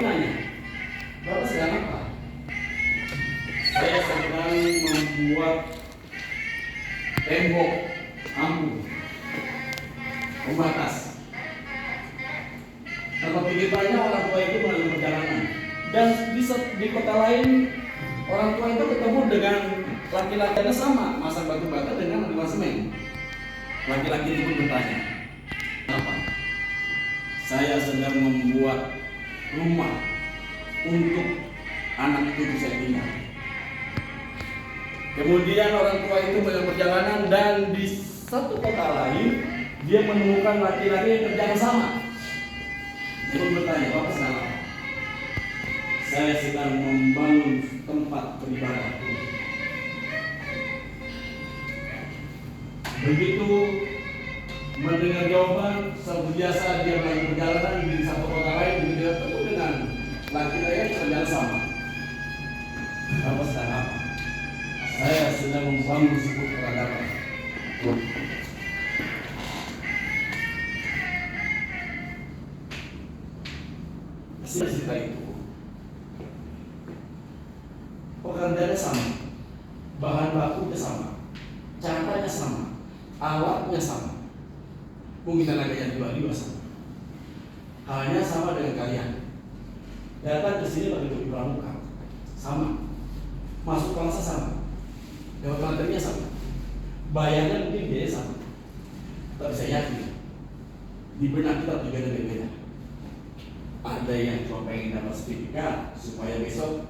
Nanya, Bapak sedang apa? Saya sedang membuat tembok ambu pembatas. Nah, pikir banyak orang tua itu melalui perjalanan, dan di kota lain orang tua itu ketemu dengan laki-laki yang sama, masang batu bata dengan rumah semen. Laki-laki itu pun bertanya, apa? Saya sedang membuat rumah untuk anak itu saya tinggal. Kemudian orang tua itu melakukan perjalanan, dan di satu kota lain dia menemukan laki-laki yang kerja yang sama. Dia pun bertanya, Bapak sedang apa? Saya sedang membangun tempat beribadah. Begitu mendengar jawaban, seperti biasa dia melakukan perjalanan di satu kota lain, begitu dia ketemu dengan laki-laki yang kerja sama. Bapak sedang apa? Saya sedang membangun sebuah peradaban. Cerita itu pekerjaannya sama, bahan bakunya sama, caranya sama, alatnya sama, mungkin tenaganya dua sama. Hanya sama dengan kalian. Datang ke sini pakai baju pramuka, sama. Masuk bangsa sama, dapat materinya sama, bayarnya mungkin biaya sama. Tapi saya yakin di benak kita juga ada beda. Ada yang cuma pengen dapat sertifikat supaya besok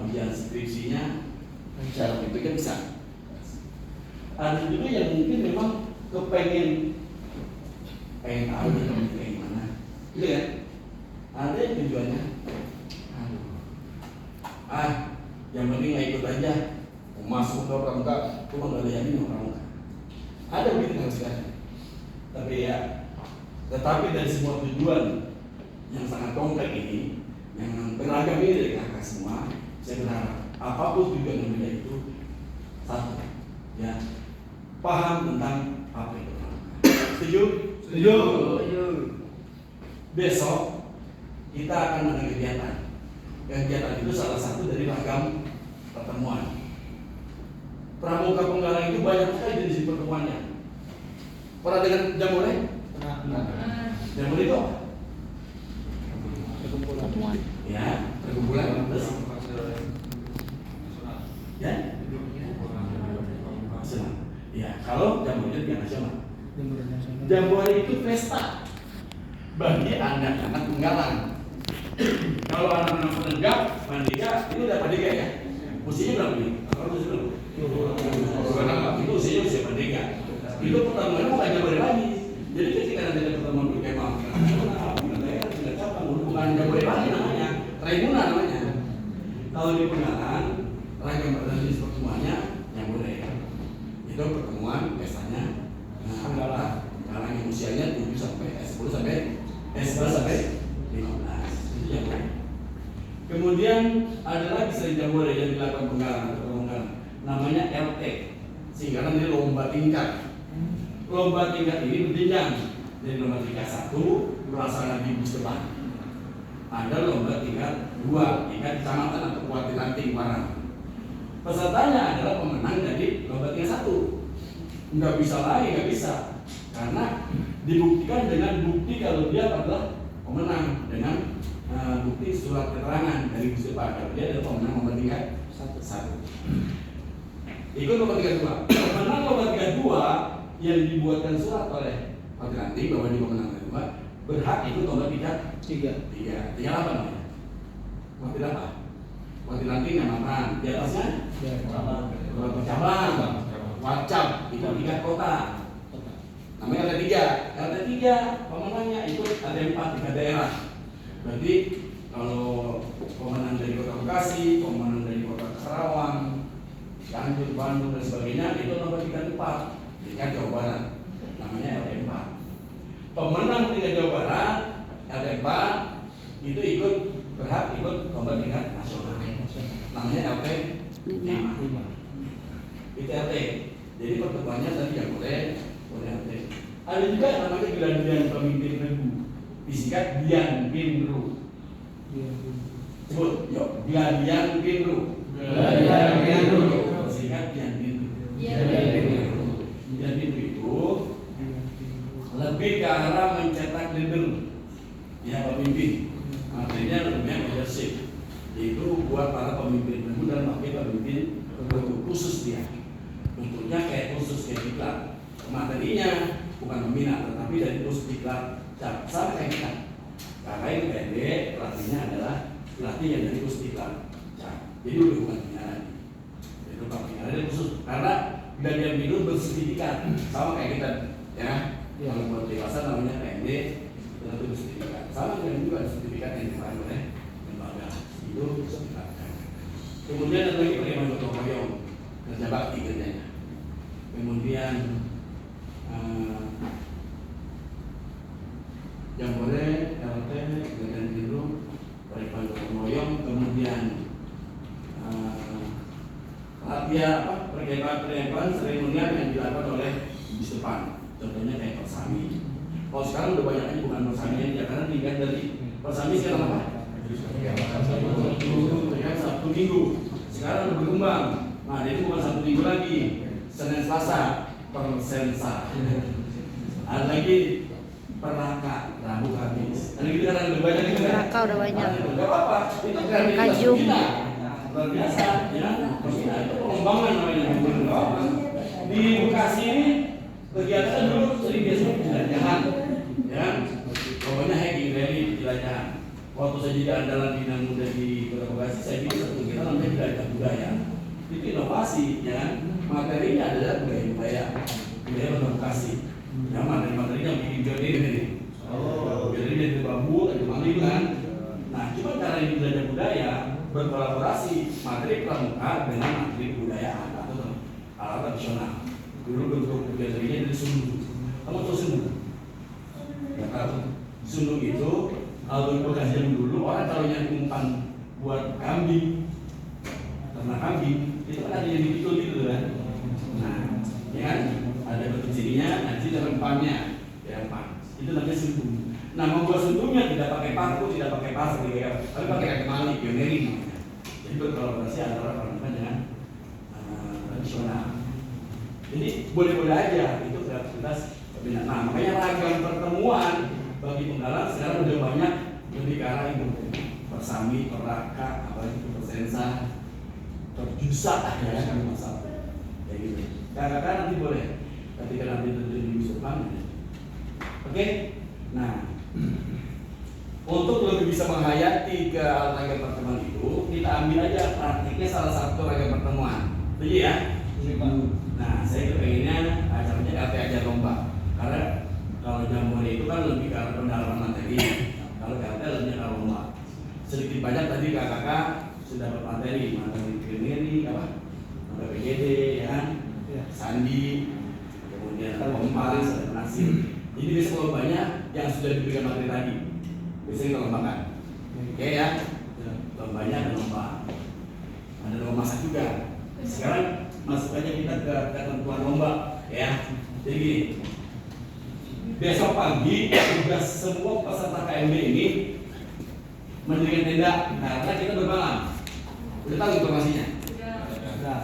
ujian skripsinya cara itu kan bisa. Ada juga yang mungkin memang pengen tahu dia kayak gimana, gitu kan? Ada yang tujuannya, yang penting nggak ikut aja, masuk ke pramuka, cuma nggak ada yang ini pramuka. Ada begitu kan sekarang. Tetapi dari semua tujuan yang sangat kompleks ini, yang beragam ini dari kakak semua, saya berharap apapun tujuan yang beda itu satu, ya, paham tentang apa itu pramuka. Setuju? Setuju. Besok kita akan ada kegiatan. Kegiatan itu salah satu dari ragam pertemuan. Pramuka Penggalang itu banyak sekali jenis pertemuannya. Pernah dengar Jambore? Pernah. Jambore itu apa? Pertemuan. Ya, perkumpulan. Terus? Ya? Nasional. Ya, kalau Jambore itu nasional. Jambore itu pesta bagi anak-anak Penggalang. Kalau anak-anak penegak, Mandika, ini udah Mandika ya? Usianya berapa nih? Kalau usia berapa? Itu usianya usia Mandika. Itu pertemuan bukan Jambore lagi. Jadi ketika nanti ada pertemuan berkemah, bukan Jambore lagi namanya, Raimuna namanya. Kalau di Penggalang, ragam jenis pertemuannya Jambore. Itu pertemuan pestanya Penggalang yang usianya 7 sampai 10 sampai 15. Kemudian ada lagi selain Jambore yang dilakukan Penggalang, namanya LT, singkatan dari lomba tingkat. Lomba tingkat ini berjenjang dari lomba tingkat 1 pelaksanaan di Bustepan. Ada lomba tingkat 2, tingkat kecamatan atau kabupaten ranting barang. Pesertanya adalah pemenang dari lomba tingkat 1. Nggak bisa lagi, nggak bisa, karena dibuktikan dengan bukti kalau dia adalah pemenang dengan bukti surat keterangan dari Bustepan kalau dia adalah pemenang lomba tingkat 1. Ikut lomba tingkat 2. Pemenang lomba tingkat 2 yang dibuatkan surat oleh Pak Ranting bahwa dia pemenang lomba tingkat 2 berhak ikut lomba tingkat 3. Tinggal apa namanya? Wakil apa? Wakil Ranting namakan. Di atasnya? Cabang. Wacap itu tingkat kota. Namanya LT3. LT3 pemenangnya ikut ada 4 tingkat daerah. Berarti kalau pemenang dari kota Bekasi, pemenang dari kota Karawang, Cianjur, Bandung dan sebagainya itu nomor tingkat 4 tingkat Jawa Barat, namanya LT4. Pemenang tingkat Jawa Barat LT4 itu berhak ikut lomba tingkat nasional, namanya LT5. Itu LT. Jadi pertemuannya tadi yang boleh LT. Ada juga yang namanya Gelar Dian Pemimpin Regu, disingkat Dian Binru. Sebut, yuk. Gladian Pindu. Singkat Dian Pindu. Dian Pindu itu lebih ke arah mencetak leader, ya, pemimpin. Artinya lebih leadership. Itu buat para pemimpin muda dan pakai pemimpin khusus dia. Bentuknya kayak khusus kayak diklat. Materinya bukan membina, tetapi dari khusus diklat. Sama kayak kita. Kakak itu pendek, pelatihnya adalah pelatih yang dari khusus diklat. Jadi udah bukan pembinaan. Itu pembinaan itu khusus karena Gladian Pindu bersertifikat sama kayak kita, ya. Kalau buat dewasa namanya PND, itu bersertifikat. Sama dengan juga sertifikat yang dipakai oleh lembaga itu sertifikat. Kemudian ada lagi bagaimana gotong royong, kerja bakti kerjanya. Kemudian Jambore, LT, Gladian Pindu, bagaimana gotong royong, kemudian latihan pergerakan seremonial yang dilakukan oleh di depan. Contohnya kayak persami. Kalau sekarang udah banyak aja bukan persami ya, karena tingkat dari persami sekarang apa? Sabtu Minggu. Sekarang udah berkembang. Nah, ini bukan Sabtu Minggu lagi. Senin Selasa persensa. Ada lagi perlaka Rabu Kamis. Ada gitu kan udah banyak gitu kan? Perlaka udah banyak. Enggak apa-apa. Itu kan Kajum. luar biasa, ya. Itu pengembangan namanya. Di Bekasi ini kegiatan dulu sering biasa penjelajahan, ya. Pokoknya hiking rally penjelajahan. Waktu saya jadi andalan bina muda di Kota Bekasi, saya bikin satu kegiatan namanya jelajah budaya. Itu inovasi, ya kan. Materinya adalah budaya Kota Bekasi. Ya, materinya bikin biodir ini. Biodir dari bambu, dari bambu kan. Nah, cuma cara ini belajar budaya berkolaborasi materi pramuka dengan materi kebudayaan atau alat tradisional. Dulu bentuk biodirnya dari sundu. Kamu tahu sundu? Ya, tahu. Sundu itu kalau bekas zaman dulu orang kalau nyari umpan buat kambing, ternak kambing, itu kan ada yang dipikul gitu kan. Nah, ya kan ada bentuk sininya, nanti ada umpannya, ya umpan. Itu namanya sundu. Nah, membuat sundungnya tidak pakai paku, tidak pakai pasir, tapi pakai kaki malik, pioneering namanya. Jadi berkolaborasi antara pramuka dengan tradisional. Jadi boleh-boleh aja itu kreativitas pembinaan. Nah, makanya ragam pertemuan bagi penggalang sekarang udah banyak lebih ke arah itu persami, peraka, apalagi persensa, terjusak ya kan masalah kayak gitu. Kakak nanti boleh ketika nanti terjun di Wisupang. Oke, nah untuk lebih bisa menghayati ke ragam pertemuan itu, kita ambil aja praktiknya salah satu ragam pertemuan. Begitu ya? Nah, saya kepengennya acaranya LT aja lomba. Karena kalau Jambore itu kan lebih ke arah pendalaman materi. Kalau LT lebih ke arah lomba. Sedikit banyak tadi kakak sudah bermateri, materi klinik apa? Ada PGD ya kan? Sandi, kemudian kompas, ada penasir. Jadi besok lombanya yang sudah diberikan materi tadi. Biasanya kita lombakan. Oke ya? Lombanya ada lomba. Ada lomba masak juga. Sekarang masuk aja kita ke ketentuan lomba ya. Jadi gini. Besok pagi tugas semua peserta KMB ini mendirikan tenda karena kita bermalam. Udah tahu informasinya?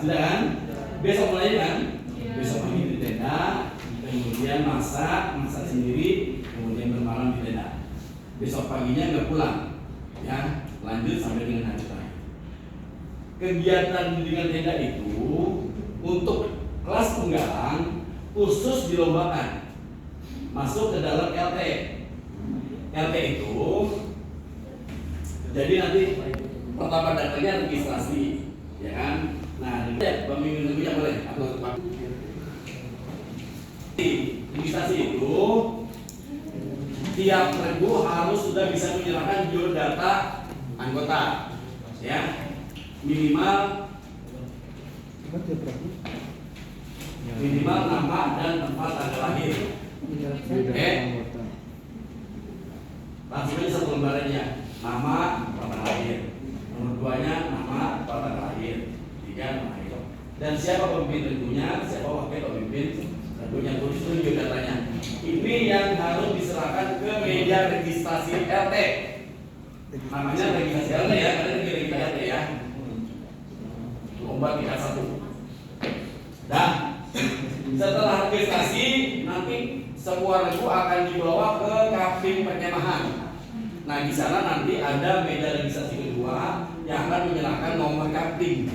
Sudah kan? Besok mulai kan? Besok pagi di tenda, kemudian masak sendiri, kemudian bermalam di tenda. Besok paginya nggak pulang, ya lanjut sampai dengan hari terakhir. Kegiatan mendirikan tenda itu untuk kelas penggalang khusus dilombakan masuk ke dalam LT. LT itu jadi nanti pertama datangnya registrasi, ya kan? Nah, pemimpin tentunya boleh atau registrasi itu tiap regu harus sudah bisa menyerahkan biodata anggota, ya minimal nama dan tempat tanggal lahir. Oke, langsung aja satu lembarannya, nama, tempat tanggal lahir. Nomor 2-nya nama, tempat tanggal lahir. 3 nama lahir. Dan siapa pemimpin tentunya, siapa wakil pemimpin tentunya, tulis itu biodatanya. Ini yang harus diserahkan ke meja registrasi LT. Namanya registrasi LT ya, karena ini registrasi LT ya. Lomba tingkat 1. Dan setelah registrasi nanti semua regu akan dibawa ke kapling perkemahan. Nah di sana nanti ada meja registrasi kedua yang akan menyerahkan nomor kapling.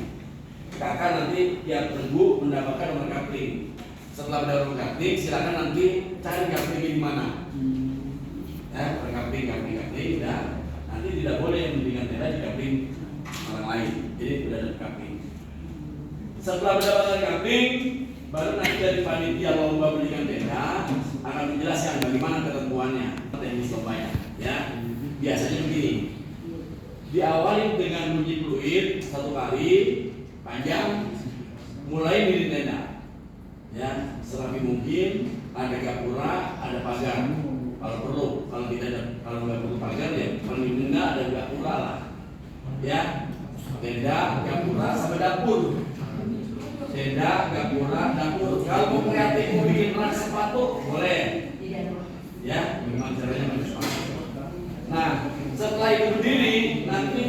Kakak nanti tiap regu mendapatkan nomor kapling. Setelah mendapatkan nomor kapling, silakan nanti cari kaplingnya di mana. Ya, per kapling, dan nanti tidak boleh mendirikan tenda di kapling orang lain. Jadi sudah ada kapling. Setelah mendapatkan kapling, baru nanti dari panitia lomba mendirikan tenda akan menjelaskan bagaimana ketentuannya teknis lombanya. Ya, biasanya begini. Diawali dengan uji fluid 1 kali panjang, mulai mendirikan tenda. Ya, serapi mungkin, ada gapura, ada pagar. Kalau perlu, kalau tidak ada, kalau nggak perlu pagar ya paling enggak ada gapura lah. Ya, tenda, gapura sampai dapur. Tenda, gapura, dapur. Kalau mau kreatif mau bikin rak sepatu boleh. Ya, memang caranya pakai sepatu. Nah, setelah itu berdiri, nanti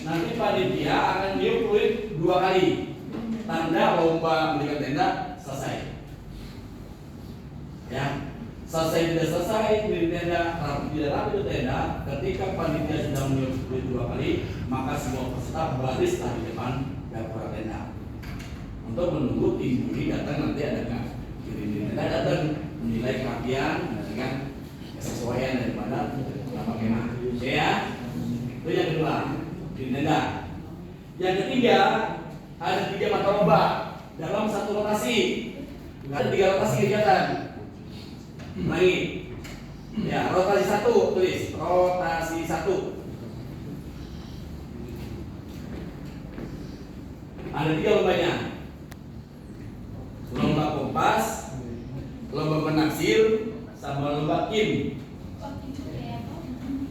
nanti panitia akan niup fluid 2 kali. Tanda lomba mendirikan tenda selesai. Ya. Selesai tidak selesai di tenda, tidak rapi di tenda, ketika panitia sudah meniup fluid 2 kali, maka semua peserta barislah di depan gapura tenda untuk menunggu tim juri datang. Nanti ada kan tim tenda datang menilai kerapian dengan kesesuaian daripada nama kemah. Ya, itu yang kedua tim tenda. Yang ketiga ada 3 mata lomba dalam satu rotasi. Ada 3 rotasi kegiatan. Lagi, ya rotasi 1 tulis rotasi 1. Ada 3 lombanya. Lomba kompas, lomba penaksir, sama lomba kim.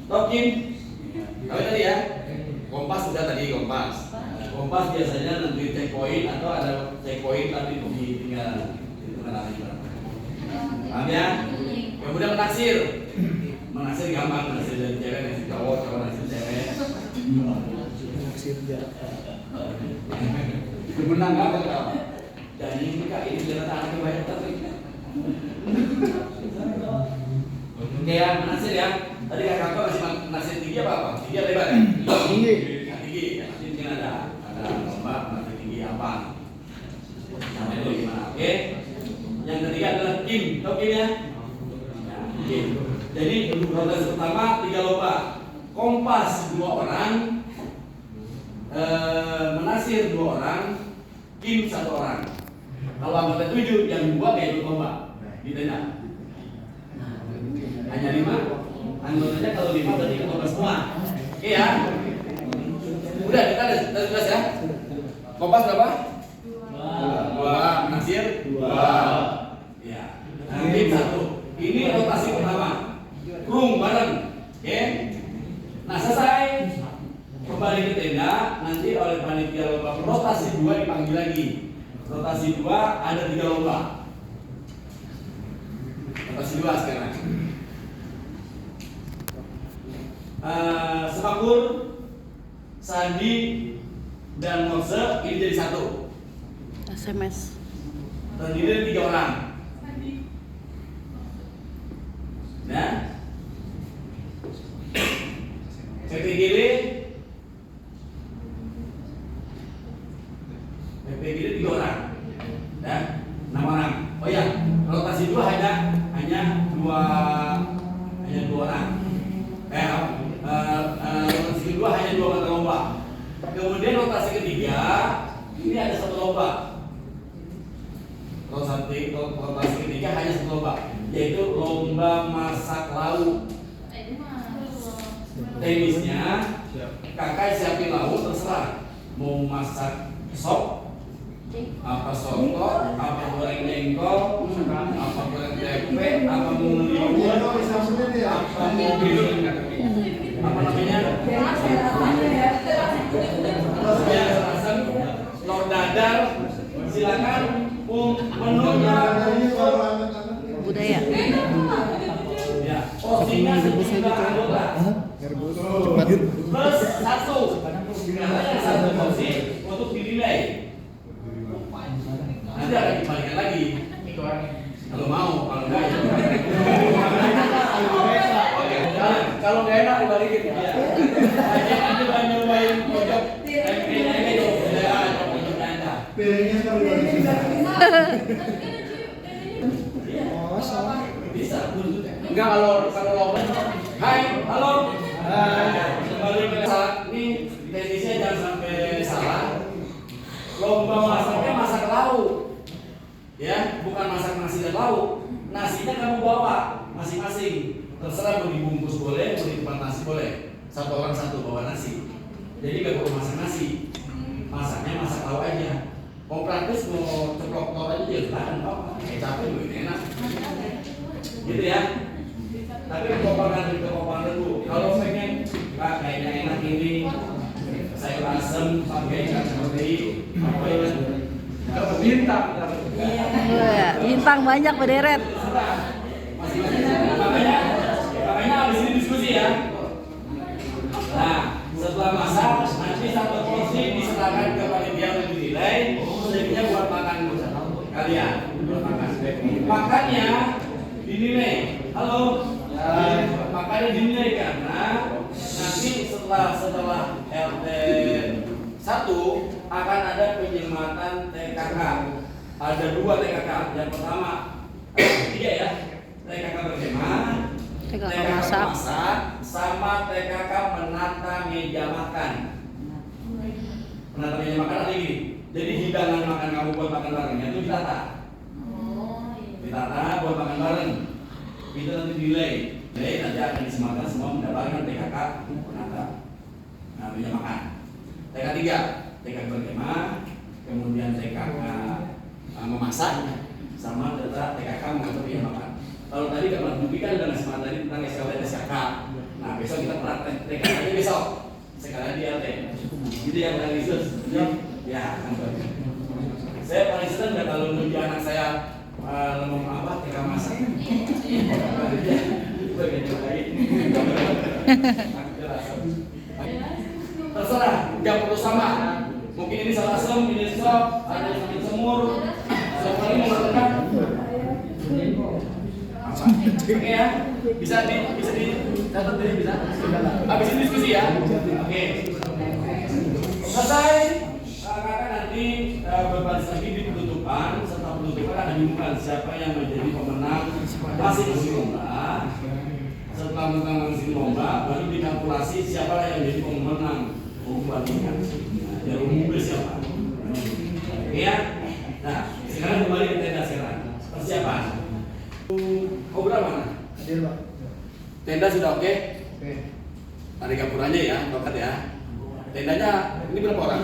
Kim, tahu tadi ya? Kompas sudah tadi kompas. Kompas biasanya nanti checkpoint atau ada checkpoint tapi tinggal itu lagi. Paham ya? Kemudian menaksir gampang, menaksir dari cewek, menaksir cowok, menaksir cewek. Menang apa kau? Jadi ini ternyata anaknya banyak tapi. Oke ya, menaksir ya. Tadi kakak kau masih menaksir tinggi apa? Tinggi apa lebar? Tinggi. Tinggi. Nanti mungkin ada lomba menaksir tinggi apa? Sampai dulu gimana? Oke. Yang ketiga adalah kim, tahu kim ya? Kim. Jadi rotasi pertama 3 lomba, kompas 2 orang, menasir 2 orang, kim 1 orang. Kalau anggota 7 yang 2 gak ikut lomba, ditanya. Hanya 5. Anggotanya kalau 5 berarti ikut lomba semua. Oke ya? Udah kita ada jelas ya? Kompas berapa? 2, menasir 2. Ya. Nanti 1. Ini rotasi pertama. Rung bareng. Oke. Nah, selesai kembali ke tenda, nanti oleh panitia lomba rotasi 2 dipanggil lagi. Rotasi 2 ada 3 lomba. Rotasi 2 sekarang. Sepakur, sandi, dan morse ini jadi 1. SMS. Terdiri dari 3 orang. Nah, PPGD 3 orang. Dan 6 orang. Oh ya, rotasi 2 hanya 2 orang. Rotasi kedua hanya 2 mata lomba. Kemudian rotasi ketiga ini ada 1 lomba. Rotasi ketiga hanya 1 lomba, yaitu lomba masak lauk. Teknisnya kakak siapin lauk terserah, mau masak sop, apa soto, apa goreng jengkol, apa goreng tempe, apa mau ngeliwur, apa mau bikin apa namanya? Lor dadar, silakan menunya Budaya. ya, porsinya 9 anggota. Plus satu. Karena yang satu kursi untuk dinilai. Nanti akan dibalikan lagi. Kalau mau, kalau enggak ya. Kalau nggak enak dibalikin ya. Jangan coba nyobain pojok. Pilihnya kalau Bisa. Enggak kalau lomba. Hai, halo. Kembali ke saat ini teknisnya jangan sampai salah. Lomba masaknya masak lauk. Ya, bukan masak nasi dan lauk. Nasinya kamu bawa masing-masing. Terserah mau dibungkus boleh, mau di tempat nasi boleh. Satu orang satu bawa nasi. Jadi gak perlu masak nasi. Masaknya masak lauk aja. Mau praktis mau ceplok telur aja ya silakan kok. Capek lebih enak. Gitu ya. Tapi kekompakan dulu. Kalau pengen kayaknya enak ini sayur asem pakai ikan seperti apa ya? Dapat bintang. Bintang banyak berderet. Makanya habis ini diskusi ya. Nah, setelah masak nanti satu porsi diserahkan ke panitia untuk dinilai. Selebihnya buat makan kalian. Buat makan. Makannya dinilai. Halo. Makanya dinilai karena nanti setelah RT 1 akan ada penyelamatan TKK. Ada 2 TKK. Yang pertama 3 ya. TKK berkemah, TKK masak, sama TKK menata meja makan. Menata meja makan ada gini. Jadi hidangan makan kamu buat makan barengnya itu ditata. Ditata buat makan bareng. Itu nanti dinilai. Jadi nanti akan disematkan semua mendapatkan TKK menata meja makan. TKK 3, TKK berkemah, kemudian TKK memasak, sama TKK mengatur meja makan. Kalau tadi Kak Jupi kan udah ngasih materi tentang SKWT SKK. Nah besok kita praktek TKK aja besok. Sekalian di LT. Gitu yang tadi Sus. Ya, saya paling senang nggak kalau nunjuk anak saya ngomong apa TKK masak. Terserah, nggak perlu sama. Mungkin ini salah asam, ini sop, ada yang semur. Sop ini mau makan. Oke ya, bisa catat deh, bisa. Habis ini diskusi ya. Oke. Selesai. Kakak nanti berbaris lagi di penutupan. Setelah penutupan akan diumumkan siapa yang menjadi pemenang masing-masing lomba. Setelah menang masing lomba, baru dikalkulasi siapa yang menjadi pemenang lomba ini. Jadi umumnya siapa? Oke ya. Nah, sekarang kembali ke tenda sekarang. Persiapan. Obral mana? Hadir, Pak. Tenda sudah oke? Oke. Ada gapuranya ya, tokat ya. Tendanya ini berapa orang?